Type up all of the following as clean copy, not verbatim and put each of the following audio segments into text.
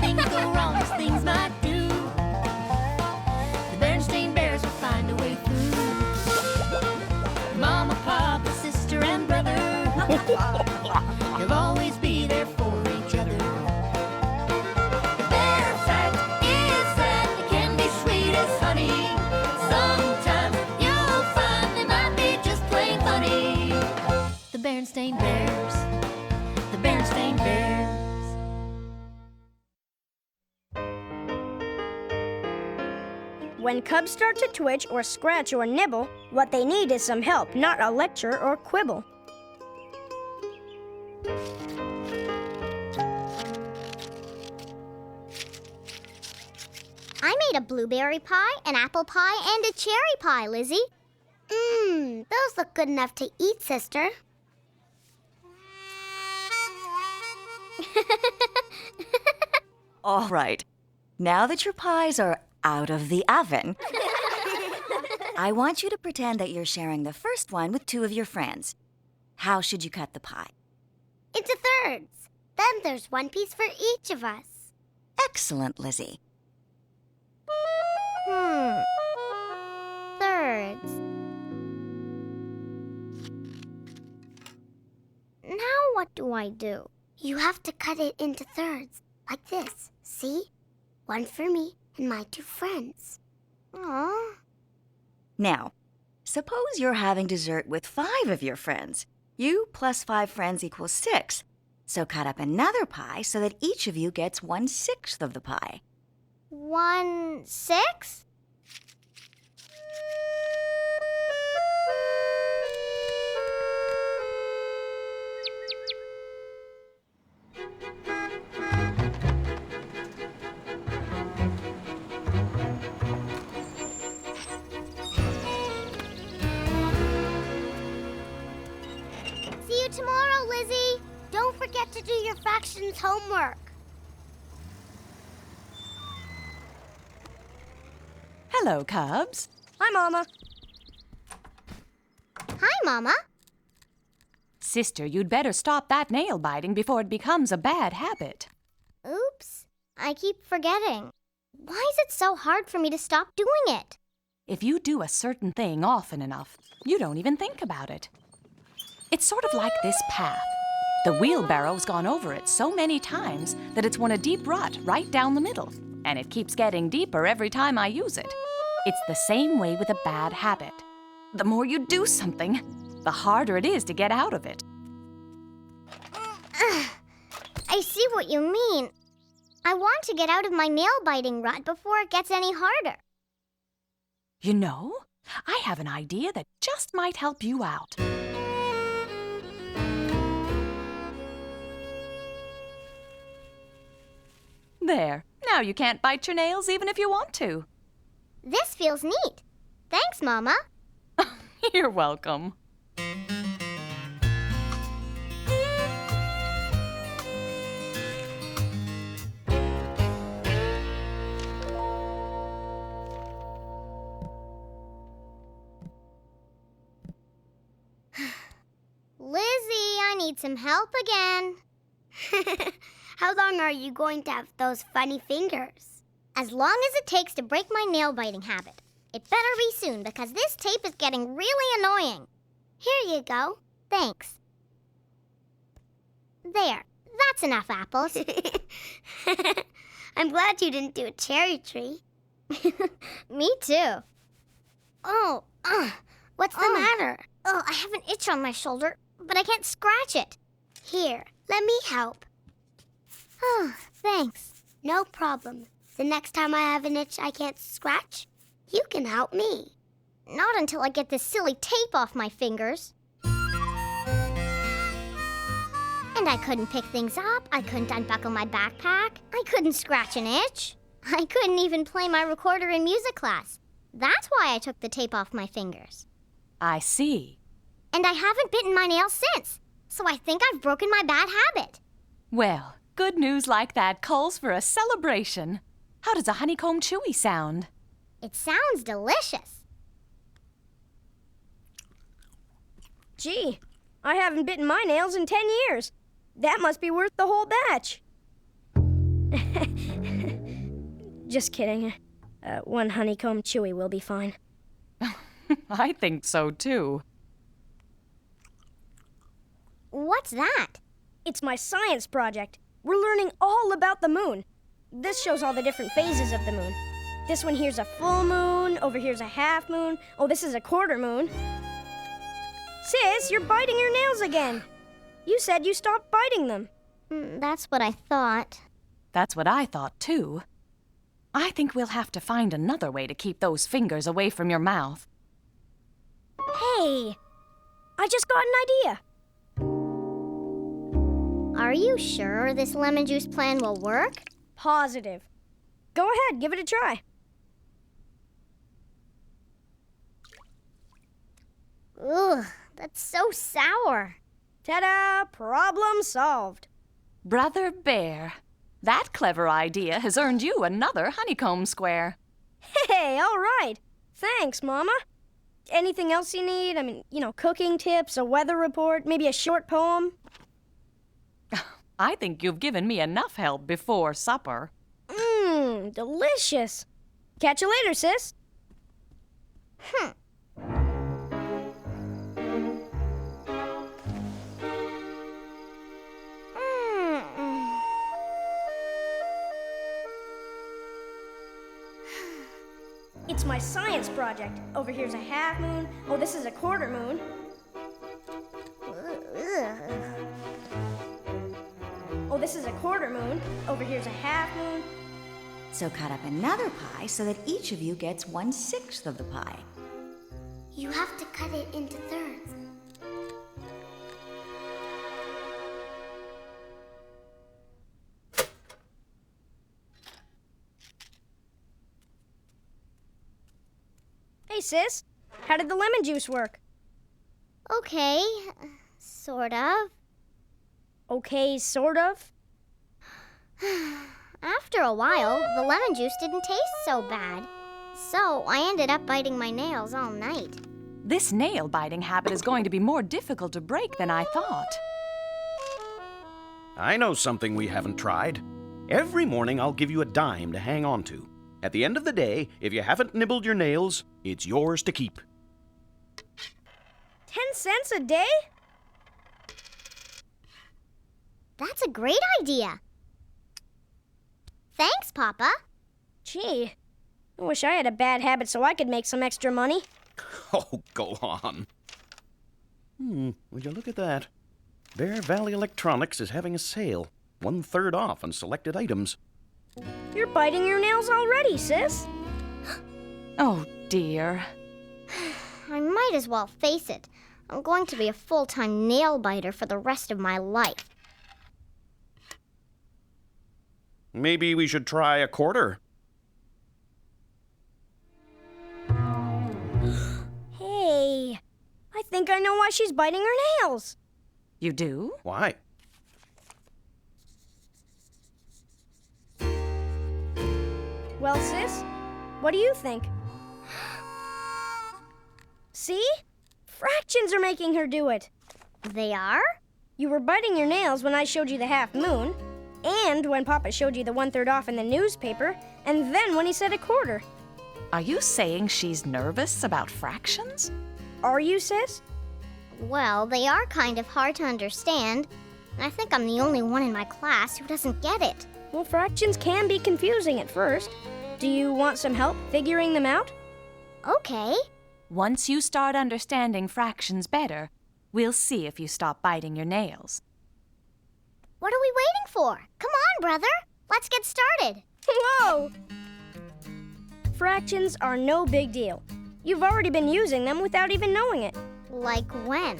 things go wrong as things might do, the Berenstain Bears will find a way through. Mama, Papa, sister, and brother, they'll always be there for each other. The bear fact is that it can be sweet as honey. Sometimes you'll find they might be just plain funny. The Berenstain Bears, the Berenstain Bears. When cubs start to twitch or scratch or nibble, what they need is some help, not a lecture or quibble. I made a blueberry pie, an apple pie, and a cherry pie, Lizzie. Those look good enough to eat, sister. All right. Now that your pies are out of the oven, I want you to pretend that you're sharing the first one with two of your friends. How should you cut the pie? Into thirds. Then there's one piece for each of us. Excellent, Lizzie. Thirds. Now what do I do? You have to cut it into thirds, like this. See? One for me and my two friends. Aww. Now, suppose you're having dessert with 5 of your friends. You plus 5 friends equals 6. So cut up another pie so that each of you gets 1/6 of the pie. 1/6? See you tomorrow, Lizzie. Don't forget to do your fractions homework. Hello, Cubs. Hi, Mama. Hi, Mama. Sister, you'd better stop that nail biting before it becomes a bad habit. Oops, I keep forgetting. Why is it so hard for me to stop doing it? If you do a certain thing often enough, you don't even think about it. It's sort of like this path. The wheelbarrow's gone over it so many times that it's worn a deep rut right down the middle, and it keeps getting deeper every time I use it. It's the same way with a bad habit. The more you do something, the harder it is to get out of it. I see what you mean. I want to get out of my nail-biting rut before it gets any harder. You know, I have an idea that just might help you out. There. Now you can't bite your nails even if you want to. This feels neat. Thanks, Mama. You're welcome. Lizzie, I need some help again. How long are you going to have those funny fingers? As long as it takes to break my nail-biting habit. It better be soon because this tape is getting really annoying. Here you go. Thanks. There. That's enough apples. I'm glad you didn't do a cherry tree. Me too. Oh, what's the matter? Oh, I have an itch on my shoulder, but I can't scratch it. Here, let me help. Oh, thanks. No problem. The next time I have an itch I can't scratch, you can help me. Not until I get this silly tape off my fingers. And I couldn't pick things up. I couldn't unbuckle my backpack. I couldn't scratch an itch. I couldn't even play my recorder in music class. That's why I took the tape off my fingers. I see. And I haven't bitten my nails since. So I think I've broken my bad habit. Well, good news like that calls for a celebration. How does a honeycomb chewy sound? It sounds delicious. Gee, I haven't bitten my nails in 10 years. That must be worth the whole batch. Just kidding. One honeycomb chewy will be fine. I think so, too. What's that? It's my science project. We're learning all about the moon. This shows all the different phases of the moon. This one here's a full moon, over here's a half moon. Oh, this is a quarter moon. Sis, you're biting your nails again. You said you stopped biting them. That's what I thought. That's what I thought, too. I think we'll have to find another way to keep those fingers away from your mouth. Hey, I just got an idea. Are you sure this lemon juice plan will work? Positive. Go ahead, give it a try. Ugh, that's so sour. Ta-da! Problem solved. Brother Bear, that clever idea has earned you another honeycomb square. Hey, all right. Thanks, Mama. Anything else you need? I mean, cooking tips, a weather report, maybe a short poem? I think you've given me enough help before supper. Delicious. Catch you later, sis. It's my science project. Over here's a half moon. Oh, this is a quarter moon. Oh, this is a quarter moon. Over here's a half moon. So cut up another pie so that each of you gets 1/6 of the pie. You have to cut it into thirds. Hey, sis. How did the lemon juice work? Okay, sort of. Okay, sort of. After a while, the lemon juice didn't taste so bad. So I ended up biting my nails all night. This nail-biting habit is going to be more difficult to break than I thought. I know something we haven't tried. Every morning I'll give you a dime to hang on to. At the end of the day, if you haven't nibbled your nails, it's yours to keep. 10 cents a day? That's a great idea. Thanks, Papa. Gee, I wish I had a bad habit so I could make some extra money. Oh, go on. Would you look at that? Bear Valley Electronics is having a sale. 1/3 off on selected items. You're biting your nails already, sis. Oh, dear. I might as well face it. I'm going to be a full-time nail biter for the rest of my life. Maybe we should try a quarter. Hey, I think I know why she's biting her nails. You do? Why? Well, sis, what do you think? See? Fractions are making her do it. They are? You were biting your nails when I showed you the half moon, and when Papa showed you the 1/3 off in the newspaper, and then when he said a quarter. Are you saying she's nervous about fractions? Are you, sis? Well, they are kind of hard to understand. I think I'm the only one in my class who doesn't get it. Well, fractions can be confusing at first. Do you want some help figuring them out? Okay. Once you start understanding fractions better, we'll see if you stop biting your nails. What are we waiting for? Come on, brother. Let's get started. Whoa! Fractions are no big deal. You've already been using them without even knowing it. Like when?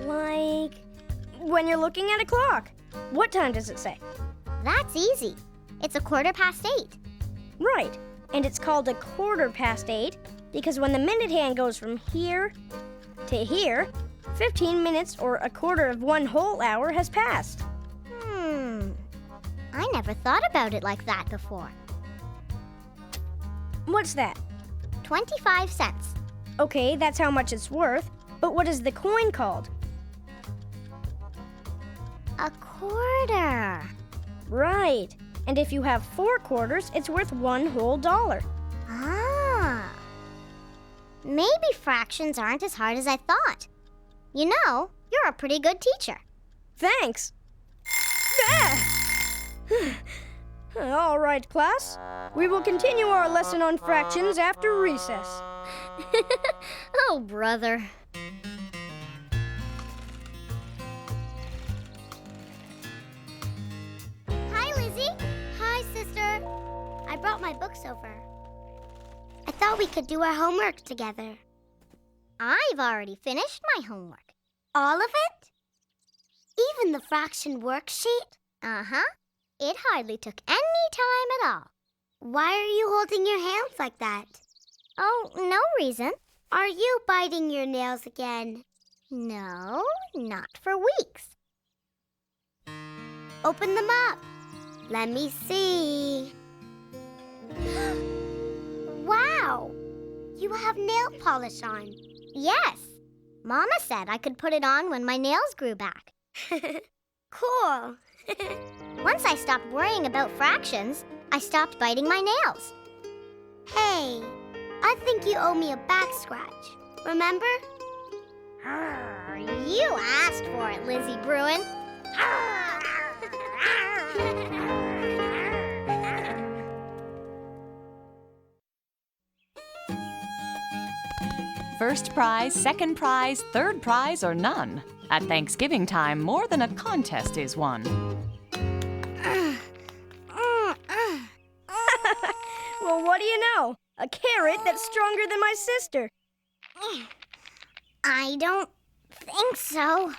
Like when you're looking at a clock. What time does it say? That's easy. It's 8:15. Right. And it's called 8:15 because when the minute hand goes from here to here, 15 minutes or 1/4 of one whole hour has passed. I never thought about it like that before. What's that? 25 cents. Okay, that's how much it's worth. But what is the coin called? A quarter. Right. And if you have 4 quarters, it's worth 1 whole dollar. Ah. Maybe fractions aren't as hard as I thought. You know, you're a pretty good teacher. Thanks. Ah! All right, class. We will continue our lesson on fractions after recess. Oh, brother. Hi, Lizzie. Hi, sister. I brought my books over. I thought we could do our homework together. I've already finished my homework. All of it? Even the fraction worksheet? Uh-huh. It hardly took any time at all. Why are you holding your hands like that? Oh, no reason. Are you biting your nails again? No, not for weeks. Open them up. Let me see. Wow! You have nail polish on. Yes. Mama said I could put it on when my nails grew back. Cool. Once I stopped worrying about fractions, I stopped biting my nails. Hey, I think you owe me a back scratch. Remember? You asked for it, Lizzie Bruin. First prize, second prize, third prize, or none. At Thanksgiving time, more than a contest is won. Well, what do you know? A carrot that's stronger than my sister. I don't think so.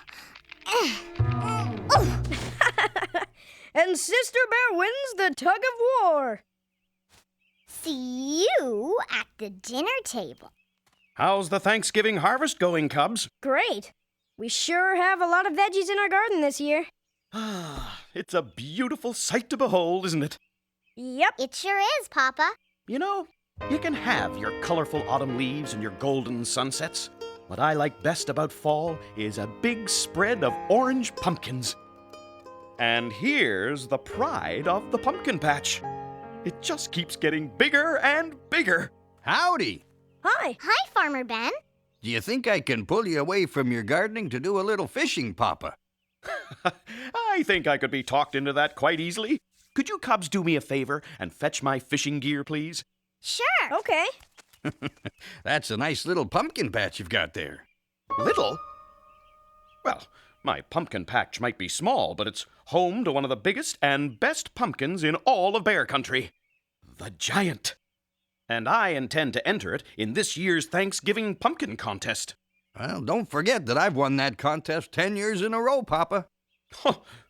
And Sister Bear wins the tug of war. See you at the dinner table. How's the Thanksgiving harvest going, Cubs? Great. We sure have a lot of veggies in our garden this year. Ah, it's a beautiful sight to behold, isn't it? Yep. It sure is, Papa. You know, you can have your colorful autumn leaves and your golden sunsets. What I like best about fall is a big spread of orange pumpkins. And here's the pride of the pumpkin patch. It just keeps getting bigger and bigger. Howdy! Hi. Hi, Farmer Ben. Do you think I can pull you away from your gardening to do a little fishing, Papa? I think I could be talked into that quite easily. Could you Cubs do me a favor and fetch my fishing gear, please? Sure. Okay. That's a nice little pumpkin patch you've got there. Little? Well, my pumpkin patch might be small, but it's home to one of the biggest and best pumpkins in all of Bear Country, the Giant. And I intend to enter it in this year's Thanksgiving Pumpkin Contest. Well, don't forget that I've won that contest 10 years in a row, Papa.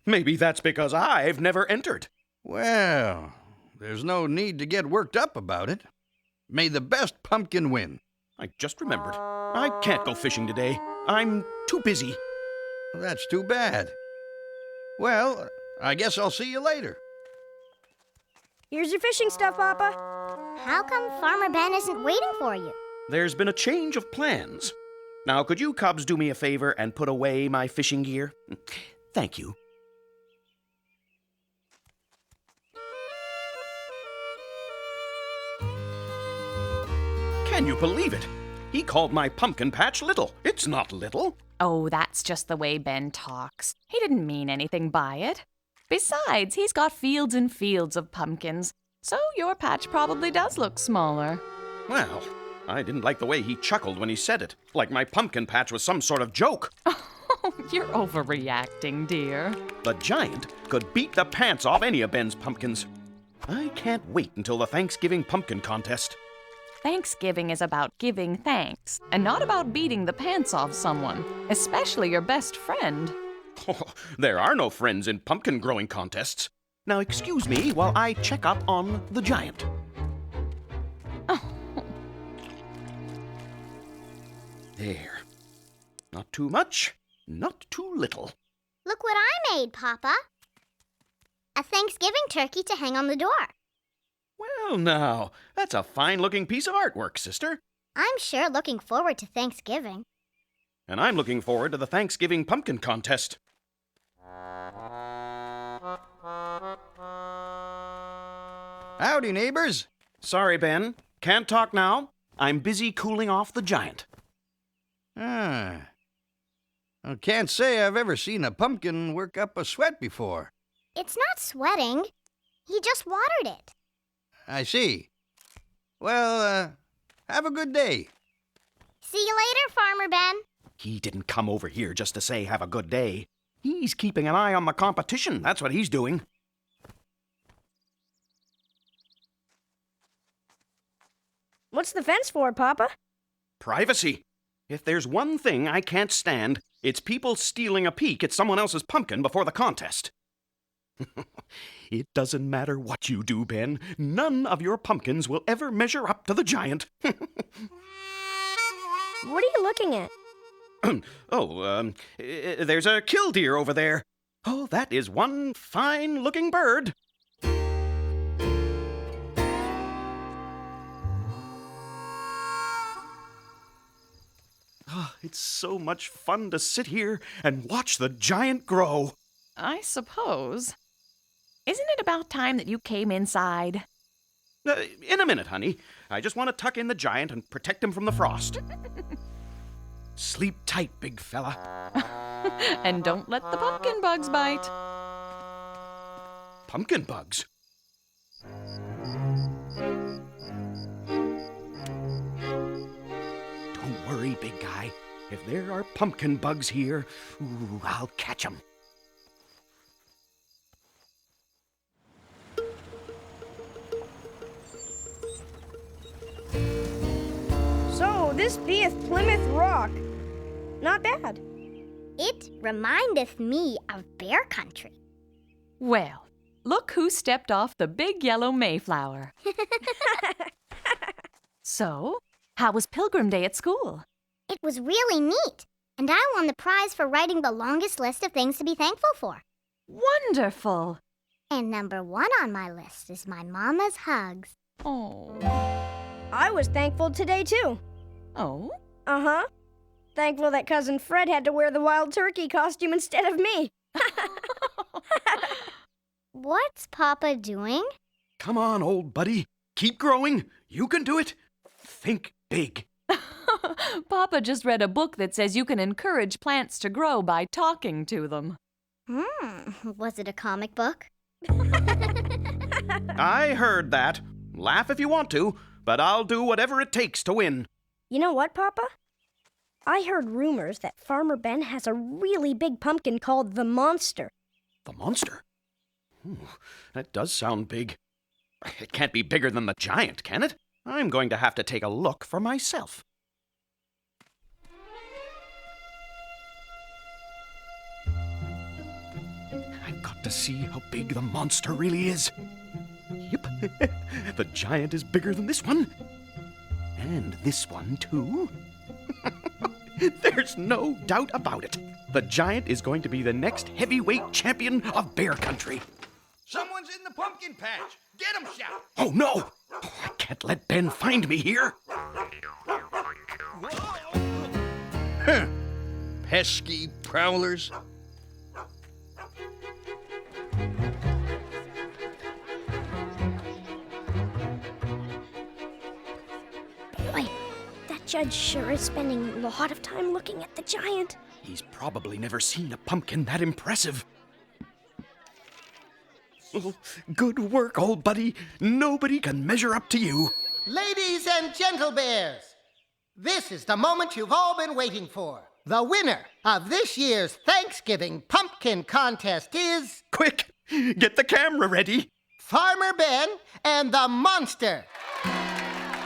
Maybe that's because I've never entered. Well, there's no need to get worked up about it. May the best pumpkin win. I just remembered. I can't go fishing today. I'm too busy. That's too bad. Well, I guess I'll see you later. Here's your fishing stuff, Papa. How come Farmer Ben isn't waiting for you? There's been a change of plans. Now, could you Cubs do me a favor and put away my fishing gear? Thank you. Can you believe it? He called my pumpkin patch little. It's not little. Oh, that's just the way Ben talks. He didn't mean anything by it. Besides, he's got fields and fields of pumpkins, so your patch probably does look smaller. Well, I didn't like the way he chuckled when he said it, like my pumpkin patch was some sort of joke. Oh, you're overreacting, dear. The Giant could beat the pants off any of Ben's pumpkins. I can't wait until the Thanksgiving Pumpkin Contest. Thanksgiving is about giving thanks, and not about beating the pants off someone, especially your best friend. Oh, there are no friends in pumpkin growing contests. Now excuse me while I check up on the Giant. Oh. There. Not too much, not too little. Look what I made, Papa. A Thanksgiving turkey to hang on the door. Well, now, that's a fine-looking piece of artwork, sister. I'm sure looking forward to Thanksgiving. And I'm looking forward to the Thanksgiving Pumpkin Contest. Howdy, neighbors. Sorry, Ben. Can't talk now. I'm busy cooling off the giant. I can't say I've ever seen a pumpkin work up a sweat before. It's not sweating. He just watered it. I see. Well, have a good day. See you later, Farmer Ben. He didn't come over here just to say have a good day. He's keeping an eye on the competition. That's what he's doing. What's the fence for, Papa? Privacy. If there's one thing I can't stand, it's people stealing a peek at someone else's pumpkin before the contest. It doesn't matter what you do, Ben. None of your pumpkins will ever measure up to the giant. What are you looking at? There's a killdeer over there. Oh, that is one fine-looking bird. Oh, it's so much fun to sit here and watch the giant grow. I suppose. Isn't it about time that you came inside? In a minute, honey. I just want to tuck in the giant and protect him from the frost. Sleep tight, big fella. And don't let the pumpkin bugs bite. Pumpkin bugs? Don't worry, big guy. If there are pumpkin bugs here, I'll catch 'em. So, this beeth Plymouth Rock. Not bad. It remindeth me of Bear Country. Well, look who stepped off the big yellow Mayflower. So, how was Pilgrim Day at school? It was really neat, and I won the prize for writing the longest list of things to be thankful for. Wonderful. And number 1 on my list is my mama's hugs. Oh. I was thankful today, too. Oh? Uh-huh. Thankful that Cousin Fred had to wear the wild turkey costume instead of me. What's Papa doing? Come on, old buddy. Keep growing. You can do it. Think big. Papa just read a book that says you can encourage plants to grow by talking to them. Was it a comic book? I heard that. Laugh if you want to, but I'll do whatever it takes to win. You know what, Papa? I heard rumors that Farmer Ben has a really big pumpkin called the Monster. The monster? That does sound big. It can't be bigger than the giant, can it? I'm going to have to take a look for myself. I've got to see how big the monster really is. Yep, the giant is bigger than this one. And this one, too. There's no doubt about it. The giant is going to be the next heavyweight champion of Bear Country. Someone's in the pumpkin patch. Get him, Shout. Oh, no! I can't let Ben find me here. Pesky prowlers. Boy, that judge sure is spending a lot of time looking at the giant. He's probably never seen a pumpkin that impressive. Oh, good work, old buddy. Nobody can measure up to you. Ladies and gentle bears, this is the moment you've all been waiting for. The winner of this year's Thanksgiving Pumpkin Contest is Quick, get the camera ready. Farmer Ben and the Monster.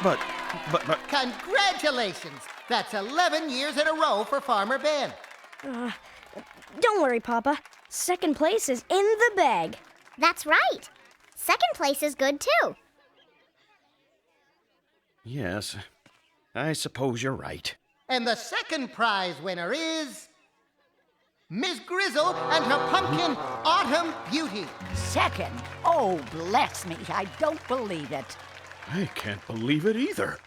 But, Congratulations! That's 11 years in a row for Farmer Ben. Don't worry, Papa. Second place is in the bag. That's right. Second place is good, too. yes, I suppose you're right. And the second prize winner is Miss Grizzle and her pumpkin Autumn Beauty. Second? Oh, bless me, I don't believe it. I can't believe it either.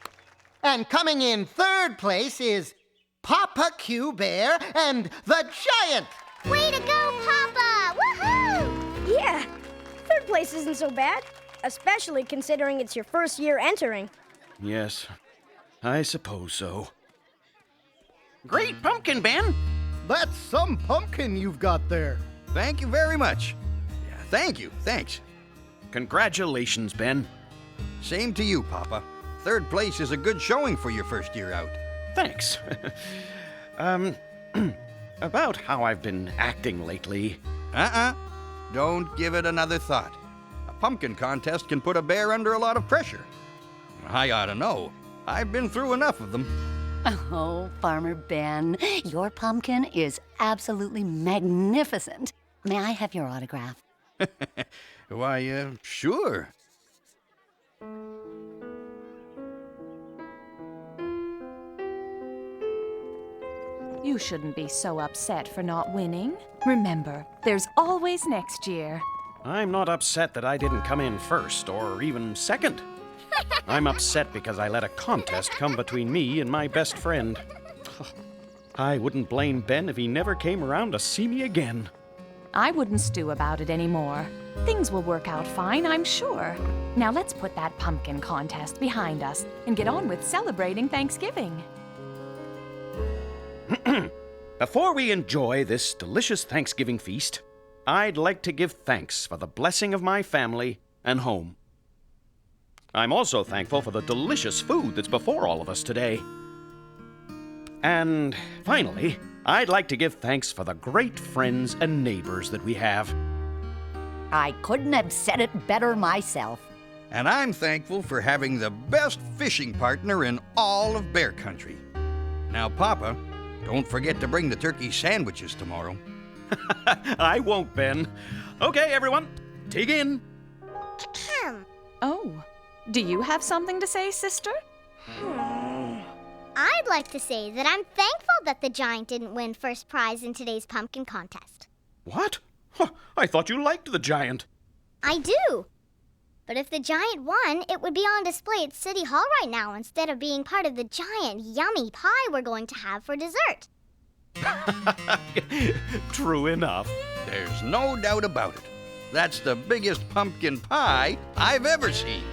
And coming in third place is Papa Q Bear and the Giant. Way to go, Papa! Woohoo! Yeah, third place isn't so bad. especially considering it's your first year entering. Yes, I suppose so. Great pumpkin, Ben! That's some pumpkin you've got there. Thank you very much. Yeah, thank you. Thanks. Congratulations, Ben. Same to you, Papa. Third place is a good showing for your first year out. Thanks. About how I've been acting lately. Don't give it another thought. A pumpkin contest can put a bear under a lot of pressure. I ought to know. I've been through enough of them. Oh, Farmer Ben, your pumpkin is absolutely magnificent. May I have your autograph? Why, sure. You shouldn't be so upset for not winning. Remember, there's always next year. I'm not upset that I didn't come in first or even second. I'm upset because I let a contest come between me and my best friend. I wouldn't blame Ben if he never came around to see me again. I wouldn't stew about it anymore. Things will work out fine, I'm sure. Now let's put that pumpkin contest behind us and get on with celebrating Thanksgiving. Before we enjoy this delicious Thanksgiving feast, I'd like to give thanks for the blessing of my family and home. I'm also thankful for the delicious food that's before all of us today. And finally, I'd like to give thanks for the great friends and neighbors that we have. I couldn't have said it better myself. And I'm thankful for having the best fishing partner in all of Bear Country. Now, Papa, don't forget to bring the turkey sandwiches tomorrow. I won't, Ben. Okay, everyone, dig in. Oh, do you have something to say, sister? I'd like to say that I'm thankful that the giant didn't win first prize in today's pumpkin contest. What? Huh, I thought you liked the giant. I do. But if the giant won, it would be on display at City Hall right now instead of being part of the giant, yummy pie we're going to have for dessert. True enough. There's no doubt about it. That's the biggest pumpkin pie I've ever seen.